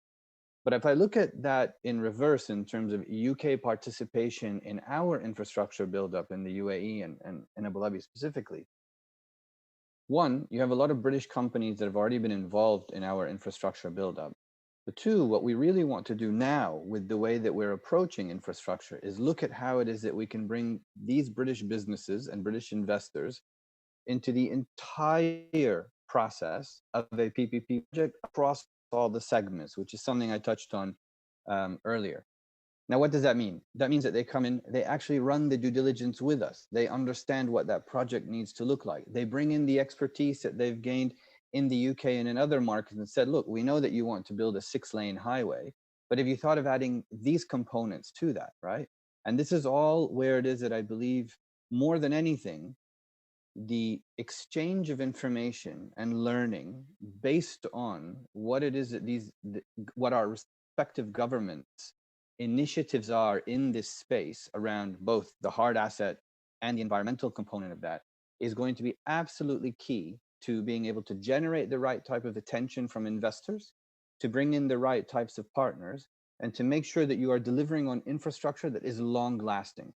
[SPEAKER 5] But if I look at that in reverse in terms of UK participation in our infrastructure buildup in the UAE and Abu Dhabi specifically, one, you have a lot of British companies that have already been involved in our infrastructure buildup. But two, what we really want to do now with the way that we're approaching infrastructure is look at how it is that we can bring these British businesses and British investors into the entire process of a PPP project across all the segments, which is something I touched on earlier. Now, what does that mean? That means that they come in, they actually run the due diligence with us. They understand what that project needs to look like. They bring in the expertise that they've gained in the UK and in other markets and said, look, we know that you want to build a 6-lane highway, but have you thought of adding these components to that, right? And this is all where it is that I believe more than anything, the exchange of information and learning based on what it is that what our respective governments initiatives are in this space around both the hard asset and the environmental component of that is going to be absolutely key to being able to generate the right type of attention from investors, to bring in the right types of partners, and to make sure that you are delivering on infrastructure that is long lasting.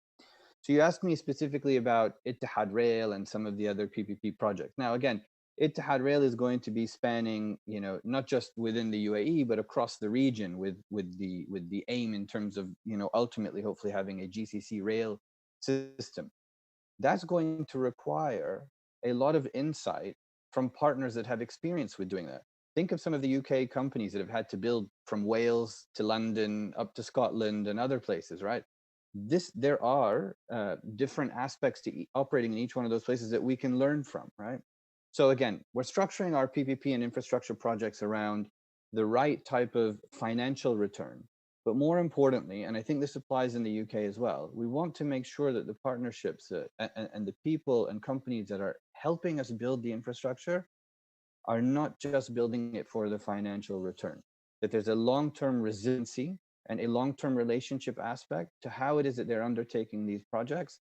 [SPEAKER 5] So you asked me specifically about Ittihad Rail and some of the other PPP projects. Now, again, Ittihad Rail is going to be spanning, not just within the UAE, but across the region with the aim in terms of, ultimately, hopefully having a GCC rail system. That's going to require a lot of insight from partners that have experience with doing that. Think of some of the UK companies that have had to build from Wales to London, up to Scotland and other places, right? There are different aspects to operating in each one of those places that we can learn from, right? So again, we're structuring our PPP and infrastructure projects around the right type of financial return. But more importantly, and I think this applies in the UK as well, we want to make sure that the partnerships and the people and companies that are helping us build the infrastructure are not just building it for the financial return, that there's a long-term resiliency and a long-term relationship aspect to how it is that they're undertaking these projects.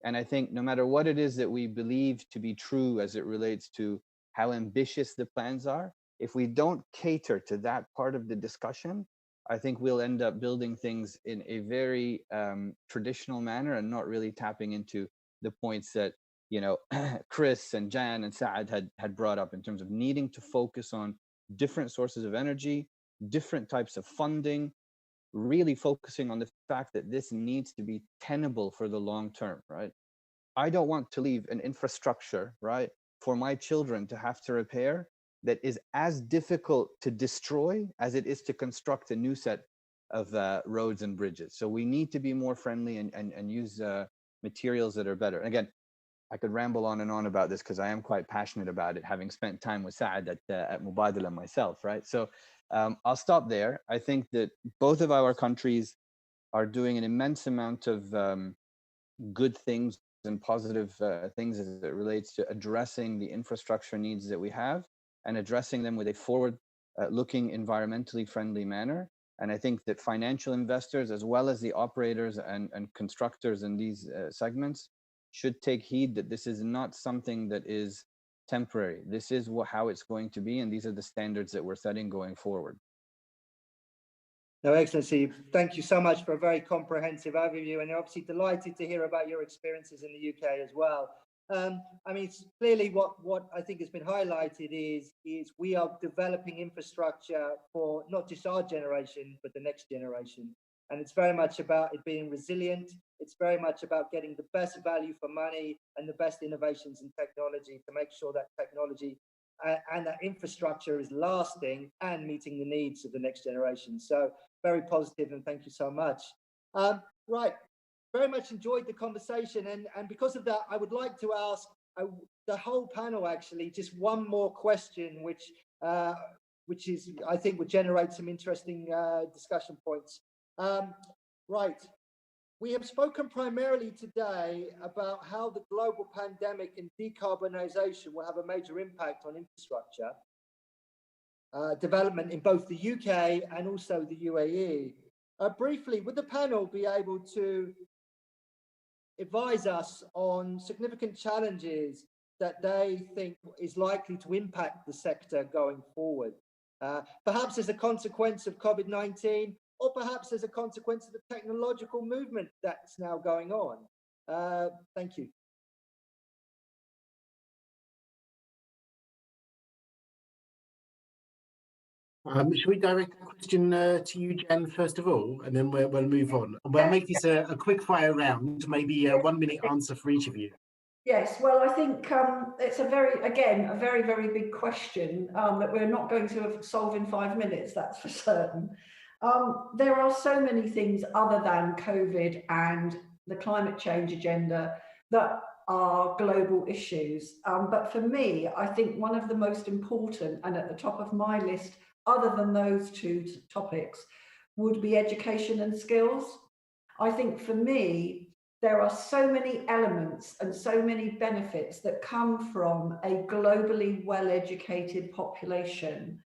[SPEAKER 5] And I think no matter what it is that we believe to be true as it relates to how ambitious the plans are, if we don't cater to that part of the discussion, I think we'll end up building things in a very traditional manner and not really tapping into the points that, Chris and Jan and Saad had brought up in terms of needing to focus on different sources of energy, different types of funding, really focusing on the fact that this needs to be tenable for the long term, right? I don't want to leave an infrastructure, right, for my children to have to repair that is as difficult to destroy as it is to construct a new set of roads and bridges. So we need to be more friendly and use materials that are better. And again, I could ramble on and on about this because I am quite passionate about it, having spent time with Saad at Mubadala myself, right? So I'll stop there. I think that both of our countries are doing an immense amount of good things and positive things as it relates to addressing the infrastructure needs that we have and addressing them with a forward-looking, environmentally friendly manner. And I think that financial investors, as well as the operators and constructors in these segments, should take heed that this is not something that is temporary. This is how it's going to be, and these are the standards that we're setting going forward.
[SPEAKER 2] No, Excellency, thank you so much for a very comprehensive overview, and obviously delighted to hear about your experiences in the UK as well. I mean, clearly what I think has been highlighted is we are developing infrastructure for not just our generation, but the next generation. And it's very much about it being resilient. It's very much about getting the best value for money and the best innovations in technology to make sure that technology and that infrastructure is lasting and meeting the needs of the next generation. So very positive, and thank you so much. Right, very much enjoyed the conversation, and because of that, I would like to ask the whole panel actually just one more question, which is I think would generate some interesting discussion points. Right. We have spoken primarily today about how the global pandemic and decarbonisation will have a major impact on infrastructure development in both the UK and also the UAE. Briefly, would the panel be able to advise us on significant challenges that they think is likely to impact the sector going forward? Perhaps as a consequence of COVID-19, or perhaps as a consequence of the technological movement that's now going on. Thank you.
[SPEAKER 1] Should we direct the question to you, Jen, first of all, and then we'll move on? We'll make this a quick fire round, maybe a 1 minute answer for each of you.
[SPEAKER 4] Yes, well, I think it's a very, very big question that we're not going to solve in 5 minutes, that's for certain. There are so many things other than COVID and the climate change agenda that are global issues. But for me, I think one of the most important and at the top of my list, other than those two topics, would be education and skills. I think for me, there are so many elements and so many benefits that come from a globally well-educated population.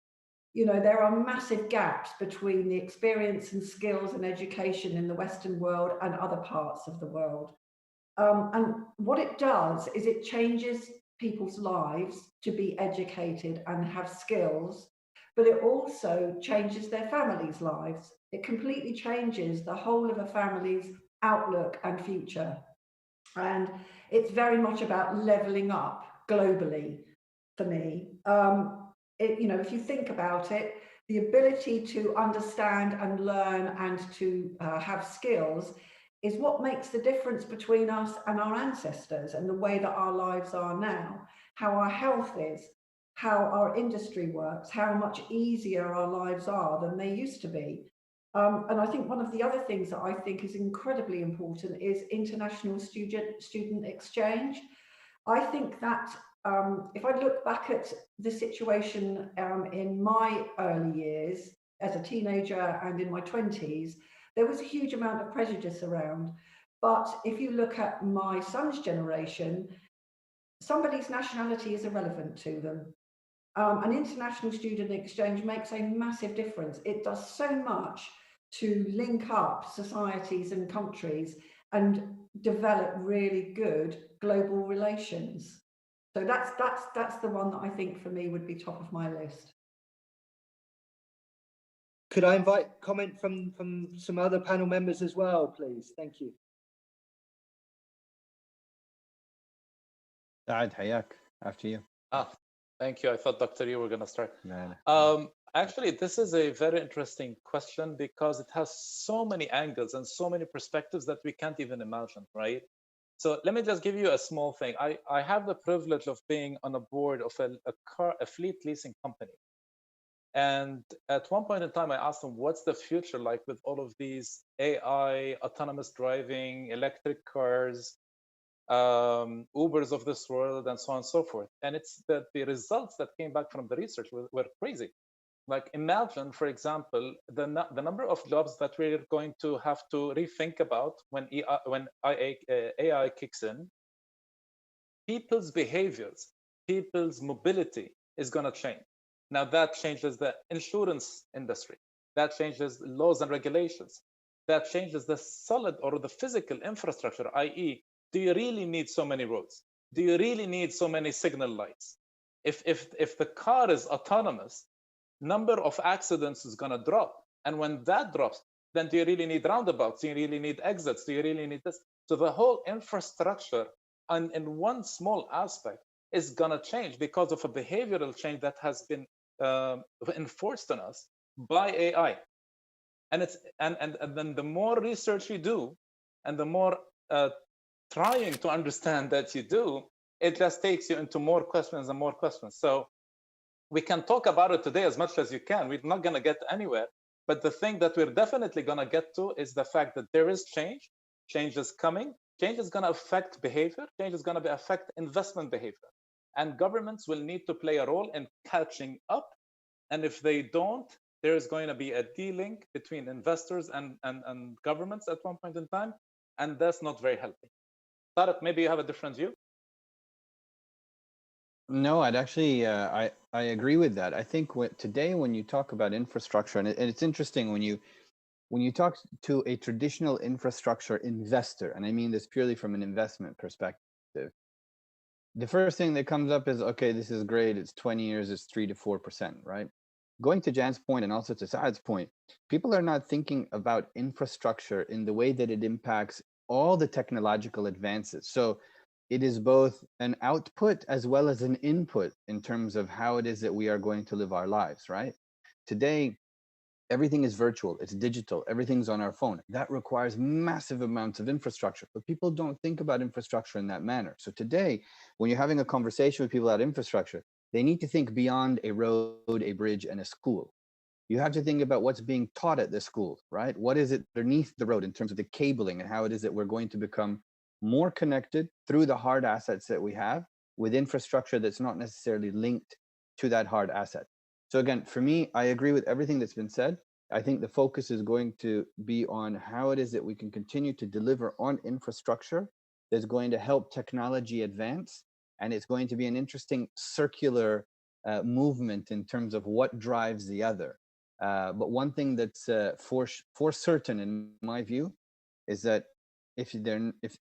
[SPEAKER 4] You know, there are massive gaps between the experience and skills and education in the Western world and other parts of the world. And what it does is it changes people's lives to be educated and have skills, but it also changes their families' lives. It completely changes the whole of a family's outlook and future. And it's very much about leveling up globally for me. You know, if you think about it, the ability to understand and learn and to have skills is what makes the difference between us and our ancestors and the way that our lives are now, how our health is, how our industry works, how much easier our lives are than they used to be. And I think one of the other things that I think is incredibly important is international student exchange. I think that if I look back at the situation in my early years as a teenager and in my 20s, there was a huge amount of prejudice around. But if you look at my son's generation, somebody's nationality is irrelevant to them. An international student exchange makes a massive difference. It does so much to link up societies and countries and develop really good global relations. So that's the one that I think for me would be top of my list.
[SPEAKER 2] Could I invite comment from some other panel members as well, please? Thank you.
[SPEAKER 5] Saad, Hayak, after you.
[SPEAKER 3] Thank you. I thought, Dr. you were going to start.
[SPEAKER 5] No.
[SPEAKER 3] Actually, this is a very interesting question because it has so many angles and so many perspectives that we can't even imagine, right? So let me just give you a small thing. I have the privilege of being on a board of a fleet leasing company. And at one point in time, I asked them, what's the future like with all of these AI, autonomous driving, electric cars, Ubers of this world, and so on and so forth. And it's that the results that came back from the research were crazy. Like imagine, for example, the number of jobs that we're going to have to rethink about when AI kicks in. People's behaviors, people's mobility is going to change. Now that changes the insurance industry. That changes laws and regulations. That changes the solid or the physical infrastructure, i.e., do you really need so many roads? Do you really need so many signal lights? If the car is autonomous, number of accidents is going to drop. And when that drops, then do you really need roundabouts? Do you really need exits? Do you really need this? So the whole infrastructure in one small aspect is going to change because of a behavioral change that has been enforced on us by AI. And then the more research you do and the more trying to understand that you do, it just takes you into more questions and more questions. So we can talk about it today as much as you can. We're not going to get anywhere. But the thing that we're definitely going to get to is the fact that there is change. Change is coming. Change is going to affect behavior. Change is going to affect investment behavior. And governments will need to play a role in catching up. And if they don't, there is going to be a de-link between investors and governments at one point in time. And that's not very healthy. Tariq, maybe you have a different view?
[SPEAKER 5] No, I'd actually, I agree with that. I think today when you talk about infrastructure, and it's interesting when you talk to a traditional infrastructure investor, and I mean this purely from an investment perspective, the first thing that comes up is, okay, this is great. It's 20 years, it's 3 to 4%, right? Going to Jan's point and also to Saad's point, people are not thinking about infrastructure in the way that it impacts all the technological advances. So it is both an output as well as an input in terms of how it is that we are going to live our lives, right? Today, Everything is virtual, it's digital, everything's on our phone. That requires massive amounts of infrastructure, but people don't think about infrastructure in that manner. So today, when you're having a conversation with people about infrastructure, they need to think beyond a road, a bridge, and a school. You have to think about what's being taught at the school, right? What is it underneath the road in terms of the cabling and how it is that we're going to become more connected through the hard assets that we have with infrastructure that's not necessarily linked to that hard asset. So again, for me, I agree with everything that's been said. I think the focus is going to be on how it is that we can continue to deliver on infrastructure that's going to help technology advance. And it's going to be an interesting circular movement in terms of what drives the other. But one thing that's for certain, in my view, is that if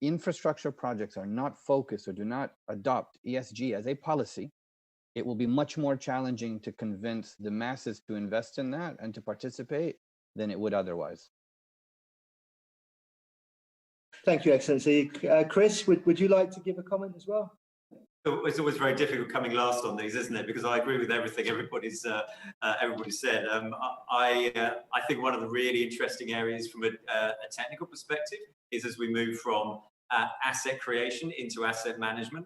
[SPEAKER 5] infrastructure projects are not focused or do not adopt ESG as a policy, it will be much more challenging to convince the masses to invest in that and to participate than it would otherwise.
[SPEAKER 2] Thank you, Excellency. Chris, would you like to give a comment as well?
[SPEAKER 6] It's always very difficult coming last on these, isn't it? Because I agree with everything everybody's said. I think one of the really interesting areas from a technical perspective is as we move from asset creation into asset management,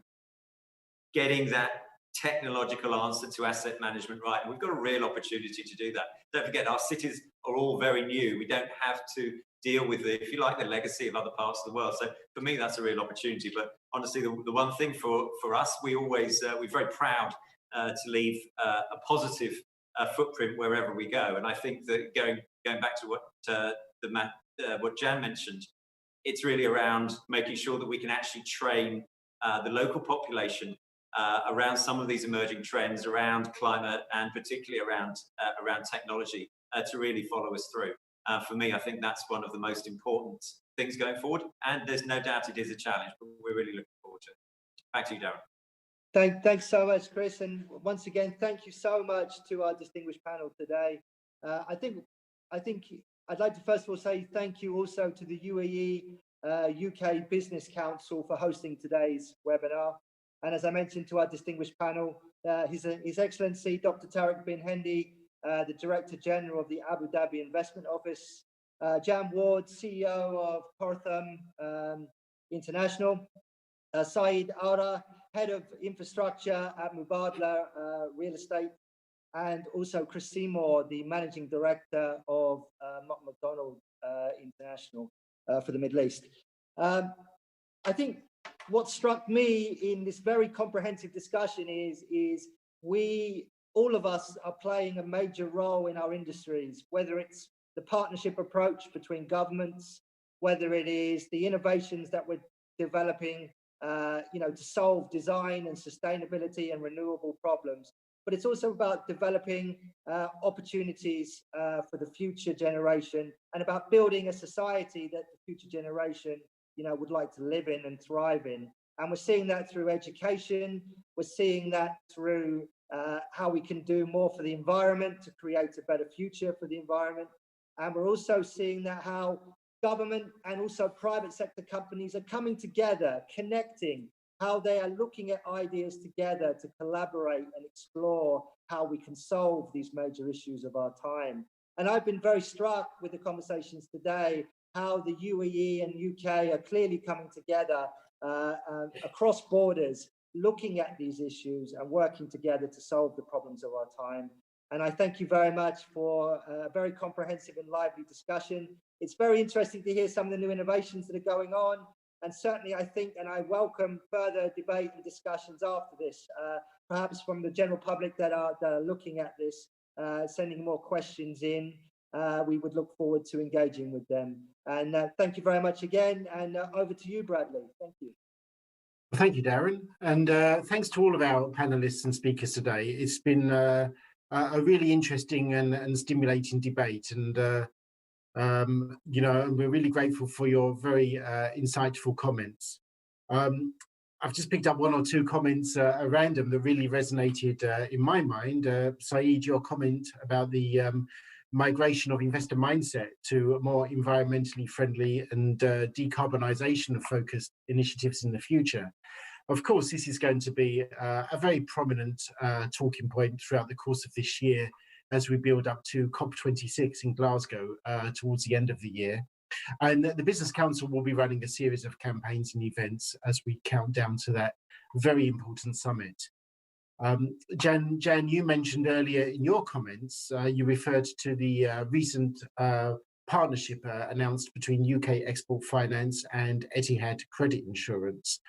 [SPEAKER 6] getting that technological answer to asset management right. And we've got a real opportunity to do that. Don't forget, our cities are all very new. We don't have to deal with the, if you like, the legacy of other parts of the world. So for me, that's a real opportunity. But honestly, the one thing for us, we're very proud to leave a positive footprint wherever we go. And I think that going back to what Jan mentioned, it's really around making sure that we can actually train the local population around some of these emerging trends around climate and particularly around technology to really follow us through. For me, I think that's one of the most important things going forward. And there's no doubt it is a challenge, but we're really looking forward to it. Back to you, Darren.
[SPEAKER 2] Thanks so much, Chris. And once again, thank you so much to our distinguished panel today. I think I'd like to first of all say thank you also to the UAE UK Business Council for hosting today's webinar. And as I mentioned to our distinguished panel, His Excellency Dr. Tariq bin Hendi, the Director General of the Abu Dhabi Investment Office, Jan Ward, CEO of Cortham International, Saeed Ara, Head of Infrastructure at Mubadala Real Estate, and also Chris Seymour, the Managing Director of McDonald International for the Middle East. I think what struck me in this very comprehensive discussion is all of us are playing a major role in our industries, whether it's the partnership approach between governments, whether it is the innovations that we're developing, to solve design and sustainability and renewable problems. But it's also about developing opportunities for the future generation and about building a society that the future generation, would like to live in and thrive in. And we're seeing that through education. We're seeing that through how we can do more for the environment to create a better future for the environment. And we're also seeing that how government and also private sector companies are coming together, connecting, how they are looking at ideas together to collaborate and explore how we can solve these major issues of our time. And I've been very struck with the conversations today, how the UAE and UK are clearly coming together across borders, looking at these issues and working together to solve the problems of our time. And I thank you very much for a very comprehensive and lively discussion. It's very interesting to hear some of the new innovations that are going on. And certainly I think, and I welcome further debate and discussions after this, perhaps from the general public that are looking at this, sending more questions in. We would look forward to engaging with them. And thank you very much again. And over to you, Bradley. Thank you.
[SPEAKER 1] Thank you, Darren. And thanks to all of our panelists and speakers today. It's been a really interesting and stimulating debate. And, we're really grateful for your very insightful comments. I've just picked up one or two comments at random that really resonated in my mind. Saeed, your comment about the migration of investor mindset to more environmentally friendly and decarbonisation focused initiatives in the future. Of course, this is going to be a very prominent talking point throughout the course of this year as we build up to COP26 in Glasgow towards the end of the year. And the Business Council will be running a series of campaigns and events as we count down to that very important summit. Jan, you mentioned earlier in your comments, you referred to the recent partnership announced between UK Export Finance and Etihad Credit Insurance.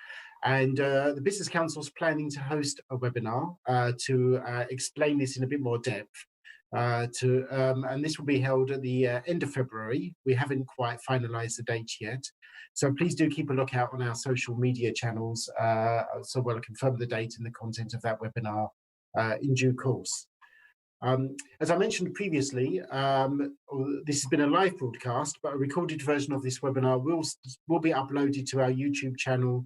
[SPEAKER 1] And the Business Council is planning to host a webinar to explain this in a bit more depth. And this will be held at the end of February. We haven't quite finalized the date yet. So please do keep a lookout on our social media channels so we'll confirm the date and the content of that webinar in due course. As I mentioned previously, this has been a live broadcast, but a recorded version of this webinar will be uploaded to our YouTube channel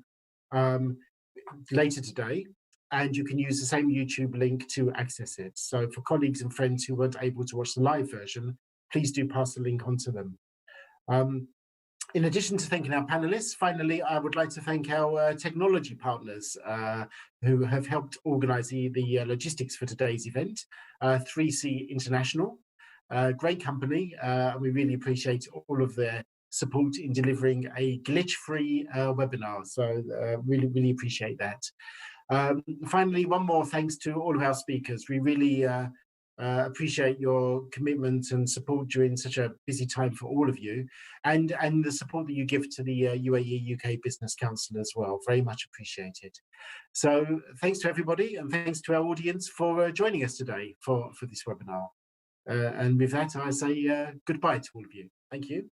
[SPEAKER 1] later today, and you can use the same YouTube link to access it. So for colleagues and friends who weren't able to watch the live version, please do pass the link on to them. In addition to thanking our panelists, finally, I would like to thank our technology partners who have helped organize the logistics for today's event. 3C International, great company. We really appreciate all of their support in delivering a glitch-free webinar. So really, really appreciate that. Finally, one more thanks to all of our speakers. We really appreciate your commitment and support during such a busy time for all of you, and the support that you give to the UAE UK Business Council as well. Very much appreciated. So thanks to everybody, and thanks to our audience for joining us today for this webinar. And with that, I say goodbye to all of you. Thank you.